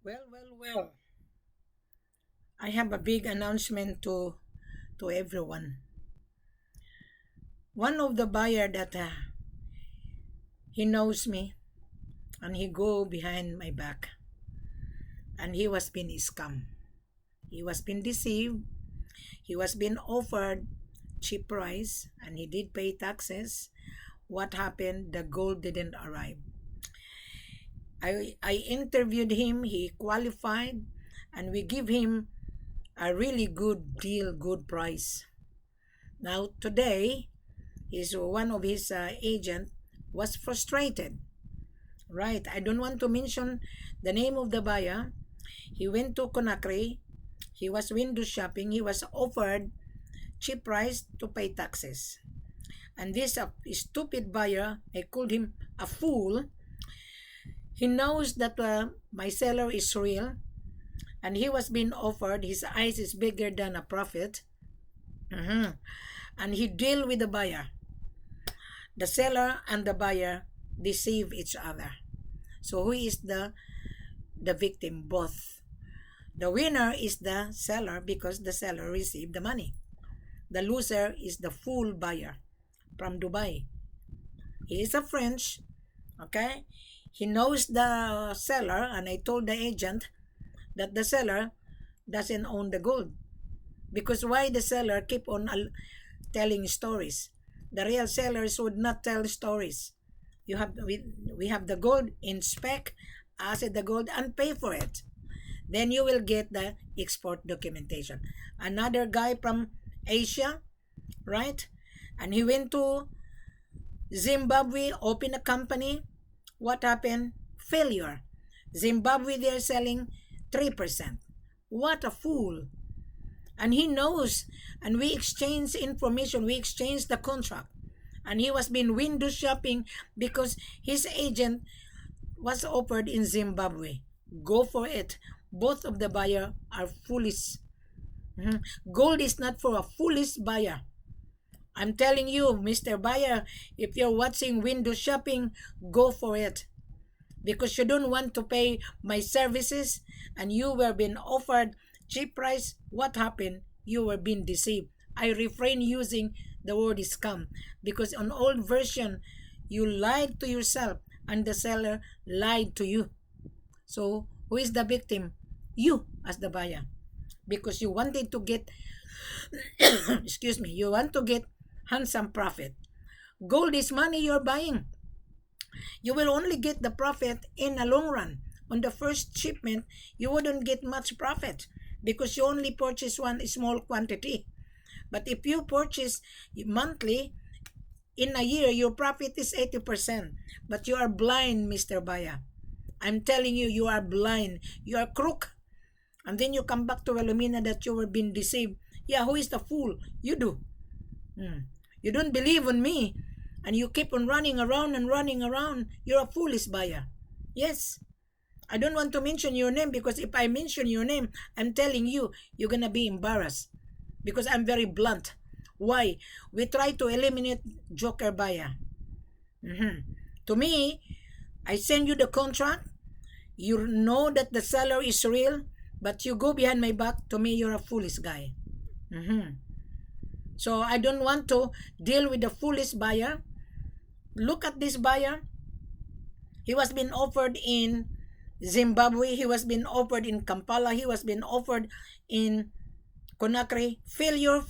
Well. I have a big announcement to everyone. One of the buyer that he knows me and he go behind my back and he was been scam. He was been deceived. He was been offered cheap price and he did pay taxes. What happened? The gold didn't arrive. I interviewed him. He qualified and we give him a really good deal, good price. Now today, one of his agent was frustrated. Right, I don't want to mention the name of the buyer. He went to Conakry. He was window shopping. He was offered cheap price to pay taxes. And this stupid buyer, I called him a fool. He knows that my seller is real and he was being offered, his eyes is bigger than a prophet. And he deal with the buyer. The seller and the buyer deceive each other. So who is the victim? Both. The winner is the seller because the seller received the money. The loser is the fool buyer from Dubai. He is a French, okay? He knows the seller, and I told the agent that the seller doesn't own the gold. Because why the seller keep on telling stories? The real sellers would not tell stories. We have the gold, inspect, assay the gold, and pay for it. Then you will get the export documentation. Another guy from Asia, right? And he went to Zimbabwe, open a company. What happened? Failure. Zimbabwe, they're selling 3%. What a fool. And he knows. And we exchange information. We exchange the contract. And he was been window shopping because his agent was offered in Zimbabwe. Go for it. Both of the buyer are foolish. Gold is not for a foolish buyer. I'm telling you, Mr. Buyer, if you're watching window shopping, go for it. Because you don't want to pay my services and you were being offered cheap price. What happened? You were being deceived. I refrain using the word scam because on old version, you lied to yourself and the seller lied to you. So who is the victim? You as the buyer. Because you wanted to get, excuse me, you want to get handsome profit. Gold is money you're buying. You will only get the profit in a long run. On the first shipment, you wouldn't get much profit because you only purchase one small quantity. But if you purchase monthly, in a year, your profit is 80%. But you are blind, Mr. Buyer. I'm telling you, you are blind. You are crook. And then you come back to Wilhelmina that you were being deceived. Yeah, who is the fool? You do. You don't believe on me. And you keep on running around and running around. You're a foolish buyer. Yes. I don't want to mention your name because if I mention your name, I'm telling you, you're going to be embarrassed. Because I'm very blunt. Why? We try to eliminate joker buyer. To me, I send you the contract. You know that the seller is real, but you go behind my back. To me, you're a foolish guy. So I don't want to deal with the foolish buyer. Look at this buyer. He was being offered in Zimbabwe. He was being offered in Kampala. He was being offered in Conakry. Failure.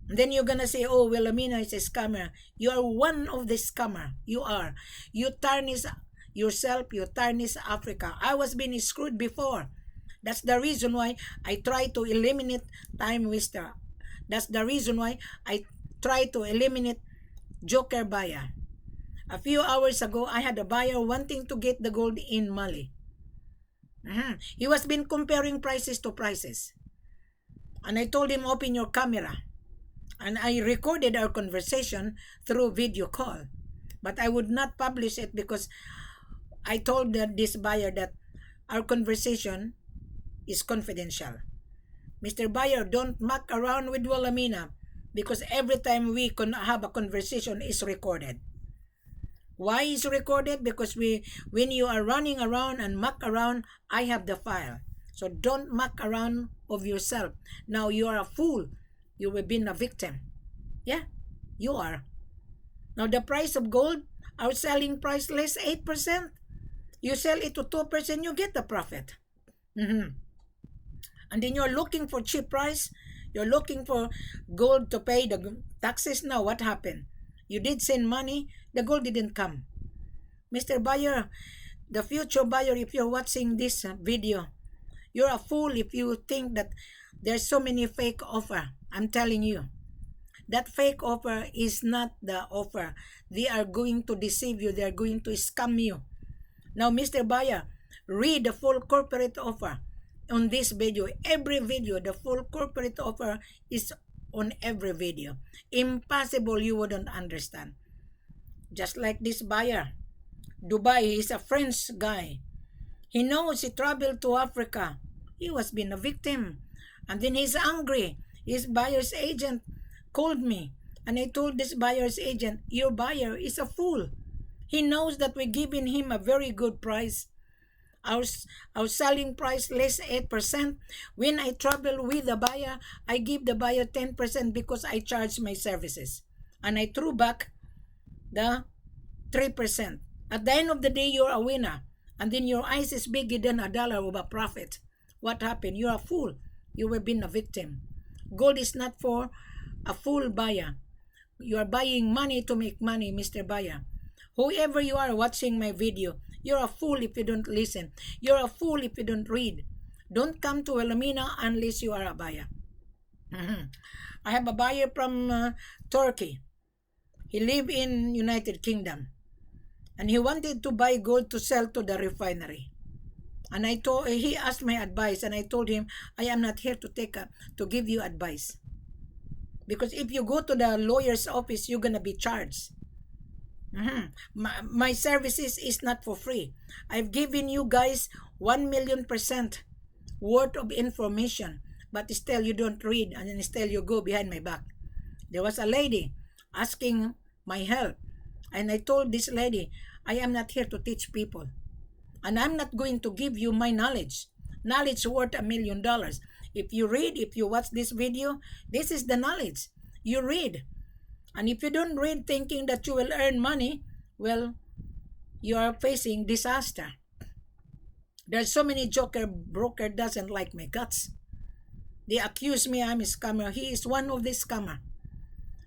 And then you're gonna say, oh, Wilhelmina is a scammer. You are one of the scammer. You are. You tarnish yourself. You tarnish Africa. I was being screwed before. That's the reason why I try to eliminate time waster. That's the reason why I try to eliminate joker buyer. A few hours ago, I had a buyer wanting to get the gold in Mali. He was been comparing prices to prices. And I told him, open your camera. And I recorded our conversation through video call. But I would not publish it because I told this buyer that our conversation is confidential. Mr. Buyer, don't muck around with Wilhelmina because every time we have a conversation is recorded. Why is recorded? Because when you are running around and muck around, I have the file. So don't muck around of yourself. Now you are a fool. You have been a victim. Yeah, you are. Now the price of gold, our selling price less 8%. You sell it to 2%, you get the profit. Mhm. And then you're looking for cheap price. You're looking for gold to pay the taxes. Now what happened? You did send money, the gold didn't come. Mr. Buyer, the future buyer, if you're watching this video, you're a fool if you think that there's so many fake offer. I'm telling you, that fake offer is not the offer. They are going to deceive you. They are going to scam you. Now, Mr. Buyer, read the full corporate offer on this video. Every video, the full corporate offer is on every video. Impossible you wouldn't understand. Just like this buyer. Dubai, he's a French guy. He knows he traveled to Africa. He was being a victim. And then he's angry. His buyer's agent called me. And I told this buyer's agent, your buyer is a fool. He knows that we're giving him a very good price. Our selling price less 8%. When I travel with the buyer, I give the buyer 10% because I charge my services. And I threw back the 3%. At the end of the day, you're a winner. And then your eyes is bigger than $1 of a profit. What happened? You're a fool. You have been a victim. Gold is not for a fool buyer. You are buying money to make money, Mr. Buyer. Whoever you are watching my video, you're a fool if you don't listen. You're a fool if you don't read. Don't come to Wilhelmina unless you are a buyer. I have a buyer from Turkey. He lives in United Kingdom. And he wanted to buy gold to sell to the refinery. And he asked my advice, and I told him, I am not here to give you advice. Because if you go to the lawyer's office, you're gonna be charged. My services is not for free. I've given you guys 1,000,000% worth of information, but still you don't read, and then still you go behind my back. There was a lady asking my help, and I told this lady, I am not here to teach people, and I'm not going to give you my knowledge. Knowledge worth $1,000,000. If you read, if you watch this video, this is the knowledge. You read. And if you don't read thinking that you will earn money, well, you are facing disaster. There's so many broker doesn't like my guts. They accuse me I'm a scammer. He is one of the scammer.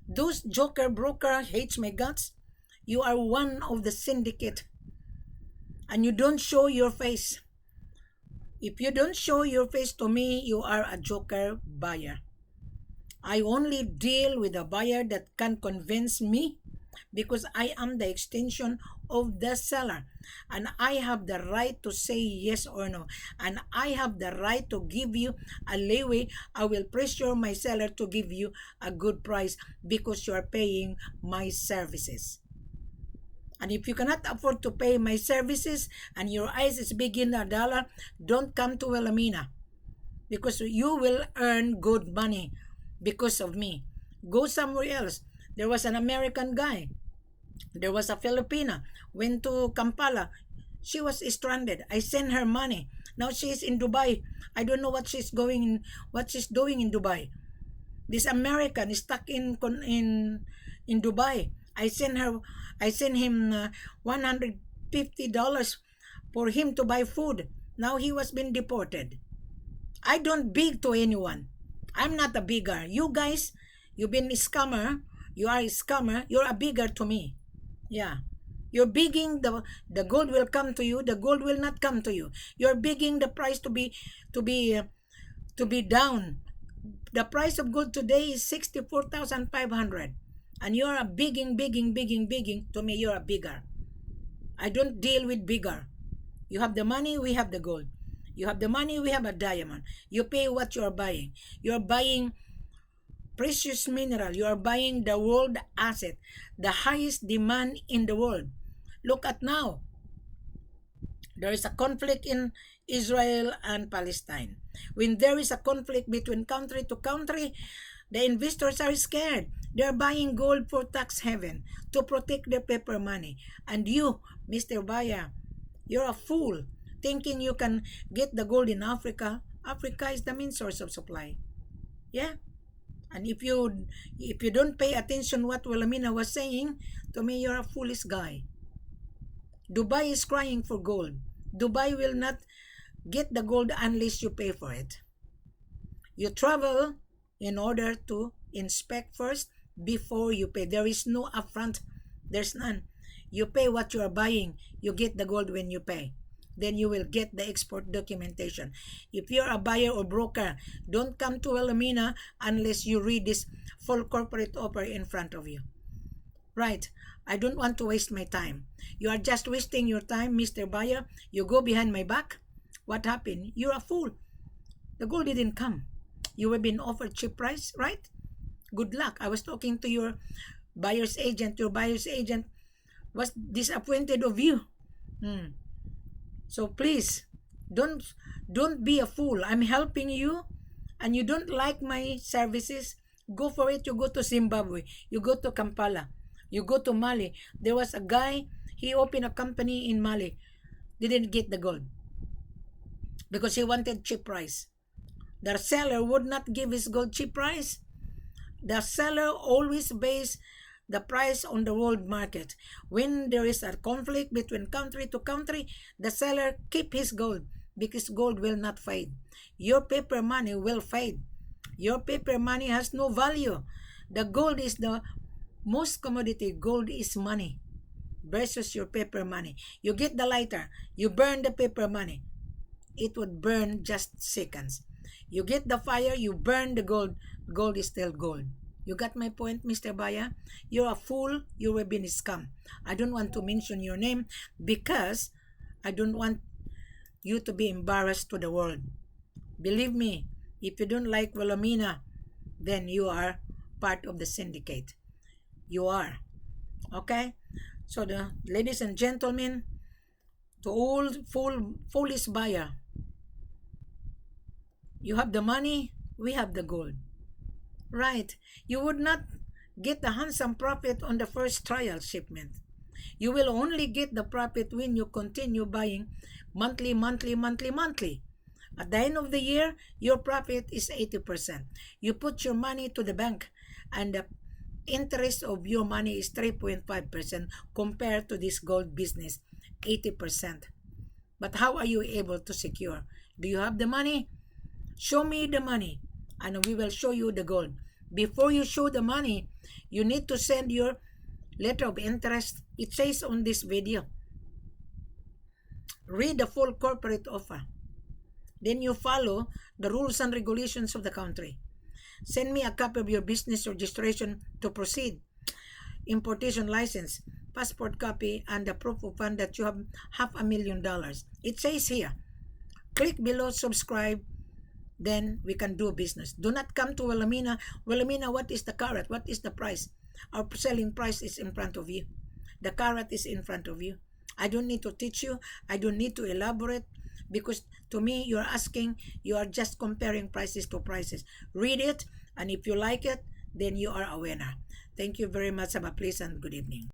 Those broker hates my guts. You are one of the syndicate. And you don't show your face. If you don't show your face to me, you are a joker buyer. I only deal with a buyer that can convince me because I am the extension of the seller. And I have the right to say yes or no. And I have the right to give you a leeway. I will pressure my seller to give you a good price because you are paying my services. And if you cannot afford to pay my services and your eyes is big in $1, don't come to Wilhelmina because you will earn good money because of me. Go somewhere else. There was an American guy. There was a Filipina. Went to Kampala. She was stranded. I sent her money. Now she's in Dubai. I don't know what she's doing in Dubai. This American is stuck in Dubai. I sent him $150 for him to buy food. Now he was being deported. I don't beg to anyone. I'm not a bigger. You guys, you've been a scammer. You are a scammer. You're a bigger to me. Yeah. You're begging the gold will come to you. The gold will not come to you. You're begging the price to be down. The price of gold today is 64,500. And you're a begging to me. You're a bigger. I don't deal with bigger. You have the money, we have the gold. You have the money, we have a diamond. You pay what you're buying. You're buying precious mineral. You are buying the world asset, the highest demand in the world. Look at now. There is a conflict in Israel and Palestine. When there is a conflict between country to country, The investors are scared. They're buying gold for tax haven to protect their paper money. And you, Mr. Buyer, you're a fool thinking you can get the gold in Africa. Africa is the main source of supply. Yeah? And if you don't pay attention what Wilhelmina was saying, to me you're a foolish guy. Dubai is crying for gold. Dubai will not get the gold unless you pay for it. You travel in order to inspect first before you pay. There is no upfront. There's none. You pay what you are buying. You get the gold when you pay. Then you will get the export documentation. If you're a buyer or broker, don't come to Wilhelmina unless you read this full corporate offer in front of you. Right. I don't want to waste my time. You are just wasting your time, Mr. Buyer. You go behind my back. What happened? You're a fool. The gold didn't come. You were being offered cheap price, right? Good luck. I was talking to your buyer's agent. Your buyer's agent was disappointed of you. So please, don't be a fool. I'm helping you, and you don't like my services. Go for it. You go to Zimbabwe. You go to Kampala. You go to Mali. There was a guy, he opened a company in Mali. Didn't get the gold because he wanted cheap price. The seller would not give his gold cheap price. The seller always base the price on the world market. When there is a conflict between country to country, the seller keep his gold because gold will not fade. Your paper money will fade. Your paper money has no value. The gold is the most commodity. Gold is money versus your paper money. You get the lighter, you burn the paper money. It would burn just seconds. You get the fire, you burn the gold. Gold is still gold. You got my point, Mr. Buyer? You're a fool. You have been scam. I don't want to mention your name because I don't want you to be embarrassed to the world. Believe me, if you don't like Wilhelmina, then you are part of the syndicate. You are. Okay? So, the ladies and gentlemen, to all foolish buyer, you have the money, we have the gold. Right. You would not get the handsome profit on the first trial shipment. You will only get the profit when you continue buying monthly. At the end of the year, your profit is 80%. You put your money to the bank and the interest of your money is 3.5% compared to this gold business, 80%. But how are you able to secure? Do you have the money? Show me the money and we will show you the gold. Before you show the money, you need to send your letter of interest. It says on this video. Read the full corporate offer. Then you follow the rules and regulations of the country. Send me a copy of your business registration to proceed, importation license, passport copy, and the proof of fund that you have $500,000. It says here. Click below, subscribe. Then we can do business. Do not come to Wilhelmina. Wilhelmina, what is the carat? What is the price? Our selling price is in front of you. The carat is in front of you. I don't need to teach you. I don't need to elaborate because to me, you are just comparing prices to prices. Read it, and if you like it, then you are a winner. Thank you very much. Have a pleasant good evening.